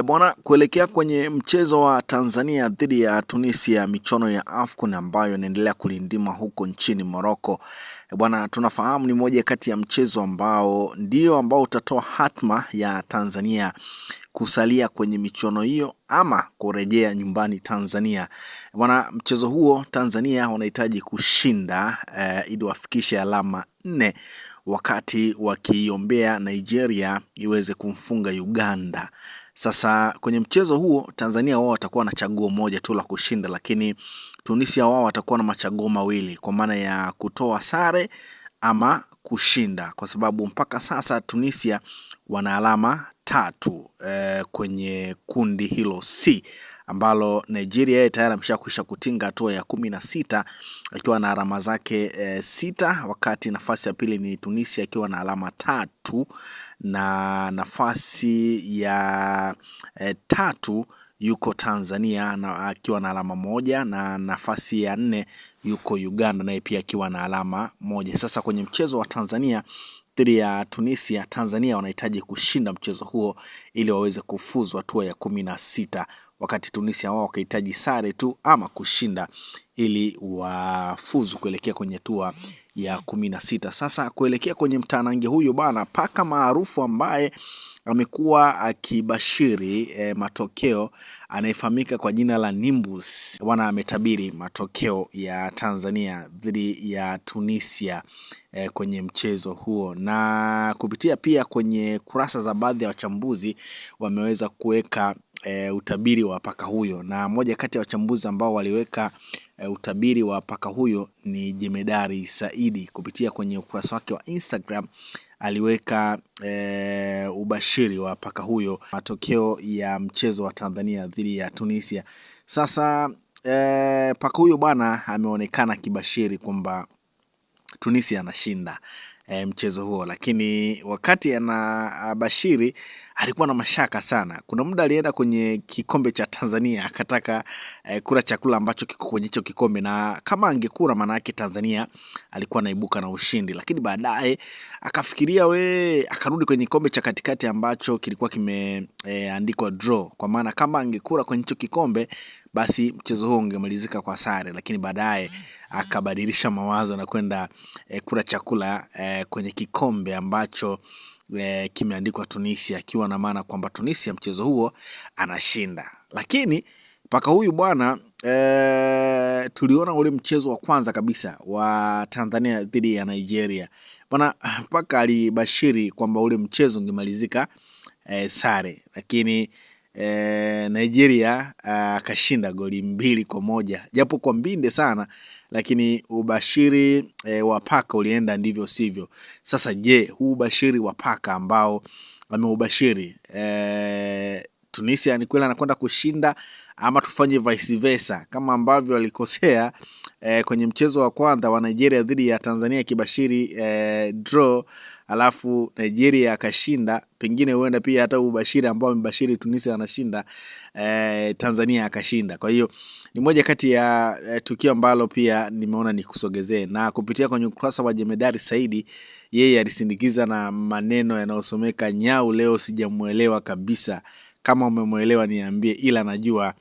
Bwana, kuelekea kwenye mchezo wa Tanzania dhidi ya Tunisia, michuano ya AFCON ambayo inaendelea kulindima huko nchini Morocco. Bwana, tunafahamu ni moja kati ya mchezo ambao utatoa hatma ya Tanzania kusalia kwenye michuano hiyo ama kurejea nyumbani Tanzania. Bwana, mchezo huo Tanzania wanahitaji kushinda ili wafikishe alama 4 wakati wakiombea Nigeria iweze kumfunga Uganda. Sasa kwenye mchezo huo Tanzania wao watakuwa na chaguo moja tu la kushinda, lakini Tunisia wao watakuwa na machaguo mawili, kwa maana ya kutoa sare ama kushinda, kwa sababu mpaka sasa Tunisia wana alama 3 kwenye kundi hilo C, ambalo Nigeria yeye tayari ameshakwisha kutinga hatua ya 16 akiwa na alama zake 6, wakati nafasi ya pili ni Tunisia akiwa na alama 3 na nafasi ya 3 yuko Tanzania na akiwa na alama 1, na nafasi ya 4 yuko Uganda naye pia akiwa na alama 1. Sasa kwenye mchezo wa Tanzania dhidi ya Tunisia, Tanzania wanahitaji kushinda mchezo huo ili waweze kufuzu hatua ya 16, wakati Tunisia wao wakihitaji sare tu ama kushinda ili wafuzu kuelekea kwenye hatua ya 16. Sasa kuelekea kwenye mtanange huyu bana, paka maarufu ambaye amekuwa akibashiri matokeo anayefahamika kwa jina la Nimbus bwana, ametabiri matokeo ya Tanzania dhidi ya Tunisia kwenye mchezo huo, na kupitia pia kwenye kurasa za baadhi ya wachambuzi wameweza kuweka utabiri wa paka huyo, na moja kati ya wachambuzi ambao waliweka utabiri wa paka huyo ni Jemedari Saidi. Kupitia kwenye ukurasa wake wa Instagram aliweka ubashiri wa paka huyo matokeo ya mchezo wa Tanzania dhidi ya Tunisia. Sasa paka huyo bwana ameonekana kibashiri kwamba Tunisia anashinda mchezo huo, lakini wakati anabashiri alikuwa na mashaka sana. Kuna muda alienda kwenye kikombe cha Tanzania akataka kula chakula ambacho kiko kwenye hicho kikombe, na kama angekula maana yake Tanzania alikuwa anaibuka na ushindi, lakini baadaye akafikiria akarudi kwenye kikombe cha katikati ambacho kilikuwa kimeandikwa draw, kwa maana kama angekula kwenye hicho kikombe basi mchezo huo ungemalizika kwa sare, lakini baadaye akabadilisha mawazo na kwenda kula chakula kwenye kikombe ambacho kimeandikwa Tunisia, akiwa na maana kwamba Tunisia mchezo huo anashinda. Lakini paka huyu bwana tuliona ule mchezo wa kwanza kabisa wa Tanzania dhidi ya Nigeria bwana, paka alibashiri kwamba ule mchezo ungemalizika sare, lakini Nigeria akashinda goli 2-1 japo kwa mbinde sana, lakini ubashiri wa paka ulienda ndivyo sivyo. Sasa je, huu ubashiri wa paka ambao ameubashiri Tunisia ni kweli anakwenda kushinda ama tufanye vice versa kama ambavyo alikosea kwenye mchezo wa kwanza wa Nigeria dhidi ya Tanzania kibashiri draw, alafu Nigeria akashinda, pengine huenda pia hata ubashiri ambao mbashiri Tunisia anashinda Tanzania akashinda. Kwa hiyo ni moja kati ya tukio ambalo pia nimeona nikusogezee, na kupitia kwenye ukurasa wa Jemedari Saidi, yeye alisindikiza na maneno yanayosomeka nyau leo sijamuelewa kabisa. Kama umemuelewa niambie, ila najua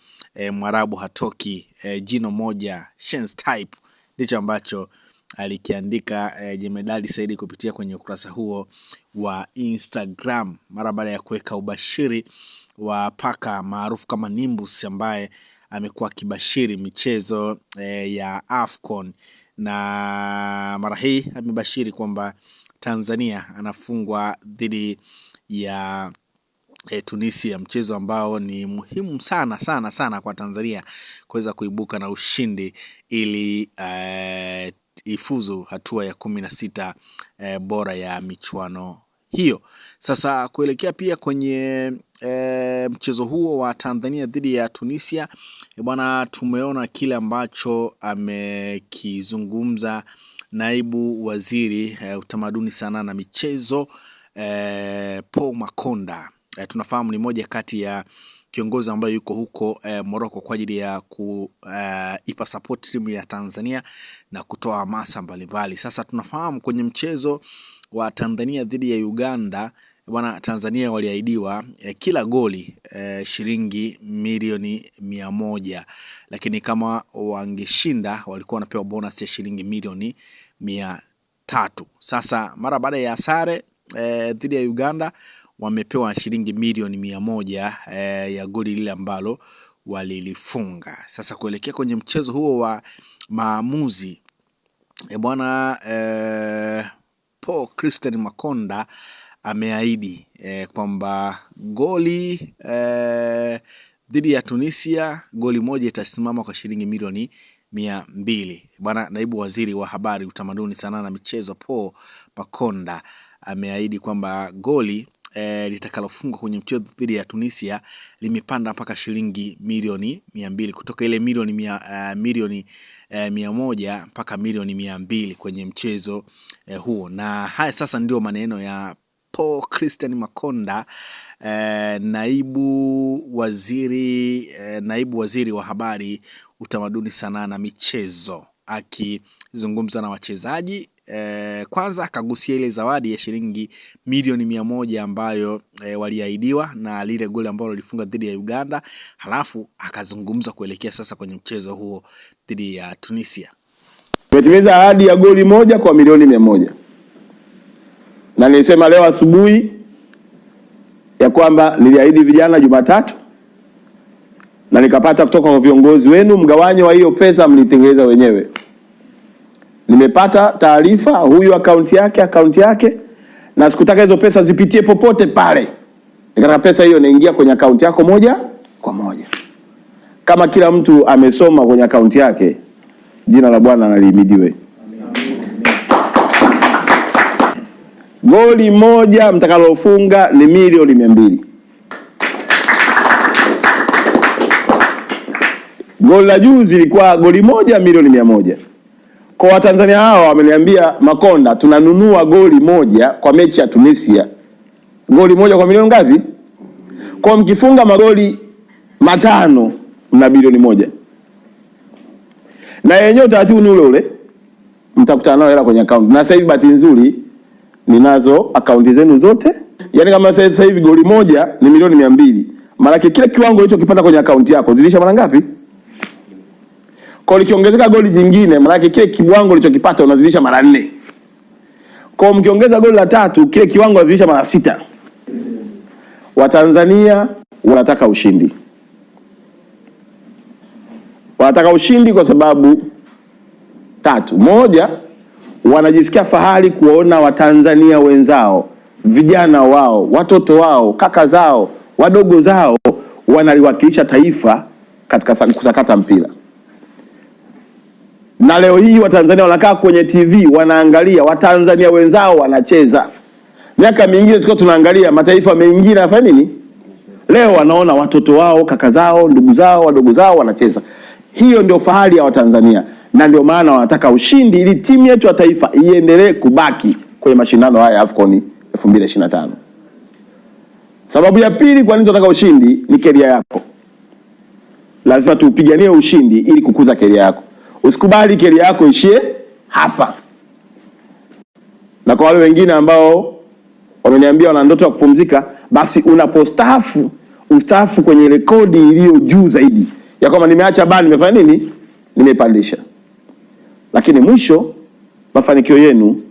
Mwarabu hatoki jino moja Shens type, ndicho ambacho alikiandika Jemedari Saidi kupitia kwenye ukurasa huo wa Instagram mara baada ya kuweka ubashiri wa paka maarufu kama Nimbus ambaye amekuwa kibashiri michezo ya AFCON, na mara hii amebashiri kwamba Tanzania anafungwa dhidi ya Tunisia, mchezo ambao ni muhimu sana sana sana kwa Tanzania kuweza kuibuka na ushindi ili ifuzu hatua ya 16 bora ya michuano hiyo. Sasa kuelekea pia kwenye mchezo huo wa Tanzania dhidi ya Tunisia bwana, tumeona kile ambacho amekizungumza naibu waziri utamaduni, sana na michezo Paul Makonda. Tunafahamu ni moja kati ya kiongozi ambaye yuko huko Morocco kwa ajili ya kuipa support timu ya Tanzania na kutoa hamasa mbalimbali. Sasa tunafahamu kwenye mchezo wa Tanzania dhidi ya Uganda bwana, Tanzania waliahidiwa kila goli shilingi milioni 100, lakini kama wangeshinda walikuwa wanapewa bonus ya shilingi milioni 300. Sasa mara baada ya sare dhidi ya Uganda wamepewa shilingi milioni 100 ya goli lile ambalo walilifunga. Sasa kuelekea kwenye mchezo huo wa maamuzi bwana, Paul Christian Makonda ameahidi kwamba goli dhidi ya Tunisia, goli moja itasimama kwa shilingi milioni 200. Bwana, naibu waziri wa habari, utamaduni, sanaa na michezo Paul Makonda ameahidi kwamba goli litakalofungwa kwenye mchezo dhidi ya Tunisia limepanda mpaka shilingi milioni 200, kutoka ile milioni 100 mpaka milioni 200 kwenye mchezo huo. Na haya sasa ndio maneno ya Paul Christian Makonda, naibu waziri wa habari, utamaduni, sanaa na michezo, akizungumza na wachezaji. Kwanza akagusia ile zawadi ya shilingi milioni 100 ambayo waliahidiwa na lile goli ambalo walifunga dhidi ya Uganda, halafu akazungumza kuelekea sasa kwenye mchezo huo dhidi ya Tunisia. Tumetimiza ahadi ya goli moja kwa milioni 100. Na nilisema leo asubuhi ya kwamba niliahidi vijana Jumatatu, na nikapata kutoka kwa viongozi wenu mgawanyo wa hiyo pesa mlitengeneza wenyewe. Nimepata taarifa, huyu akaunti yake, na sikutaka hizo pesa zipitie popote pale. Nikataka pesa hiyo inaingia kwenye akaunti yako moja kwa moja. Kama kila mtu amesoma kwenye akaunti yake, jina la Bwana na lihimidiwe. Goli moja mtakalofunga ni milioni 200. Goli la juzi ilikuwa goli moja milioni 100. Kwa Watanzania hao wameniambia, Makonda, tunanunua goli moja kwa mechi ya Tunisia. Goli moja kwa milioni ngapi? Kwa mkifunga magoli 5 mna bilioni 1. Na yenyewe utaratibu ni ule mtakutana nao hela kwenye account. Na sasa hivi bahati nzuri ninazo akaunti zenu zote. Yaani kama sasa hivi goli moja ni milioni 200. Maana kile kiwango ulichokipata kwenye akaunti yako zilisha mara ngapi? Kwa likiongezeka goli jingine, maana kile kiwango ulichokipata unazidisha mara 4. Kwa mkiongeza goli la 3, kile kiwango unazidisha mara 6. Watanzania wanataka ushindi. Wanataka ushindi kwa sababu 3. Moja, wanajisikia fahari kuona Watanzania wenzao, vijana wao, watoto wao, kaka zao, wadogo zao wanaliwakilisha taifa katika kusakata mpira. Na leo hii Watanzania wanakaa kwenye TV wanaangalia Watanzania wenzao wanacheza. Miaka mingine tulikuwa tunaangalia mataifa mengine yanafanya nini? Leo wanaona watoto wao, kaka zao, ndugu zao, wadogo zao wanacheza. Hiyo ndio fahari ya Watanzania, na ndio maana wanataka ushindi ili timu yetu ya taifa iendelee kubaki kwenye mashindano haya ya AFCON 2025. Sababu ya pili kwa nini tunataka ushindi ni career yako. Lazima tupiganie ushindi ili kukuza career yako. Usikubali career yako ishie hapa. Na kwa wale wengine ambao wameniambia wana ndoto ya kupumzika, basi unapostaafu ustaafu kwenye rekodi iliyo juu zaidi ya kwamba nimeacha bani, nimefanya nini, nimepandisha. Lakini mwisho mafanikio yenu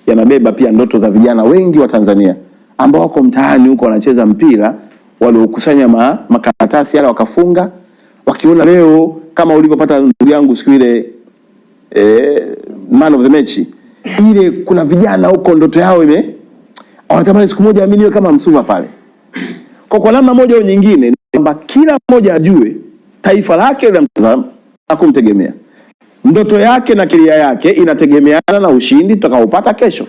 yanabeba pia ndoto za vijana wengi wa Tanzania ambao wako mtaani huko wanacheza mpira, waliokusanya makaratasi yale wakafunga, wakiona leo kama ulivyopata ndugu yangu siku ile man of the match ile, kuna vijana huko ndoto yao wanatamani siku moja aminiwe kama Msuva pale. Kwa namna moja au nyingine kwamba kila mmoja ajue taifa lake linamtazama na kumtegemea. Ndoto yake na kilia yake inategemeana na ushindi tutakaopata kesho.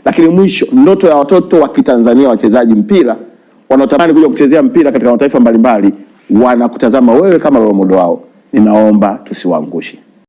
Lakini mwisho, ndoto ya watoto wa Kitanzania wachezaji mpira wanaotamani kuja kuchezea mpira katika mataifa mbalimbali wanakutazama wewe kama role model wao. Ninaomba tusiwaangushe.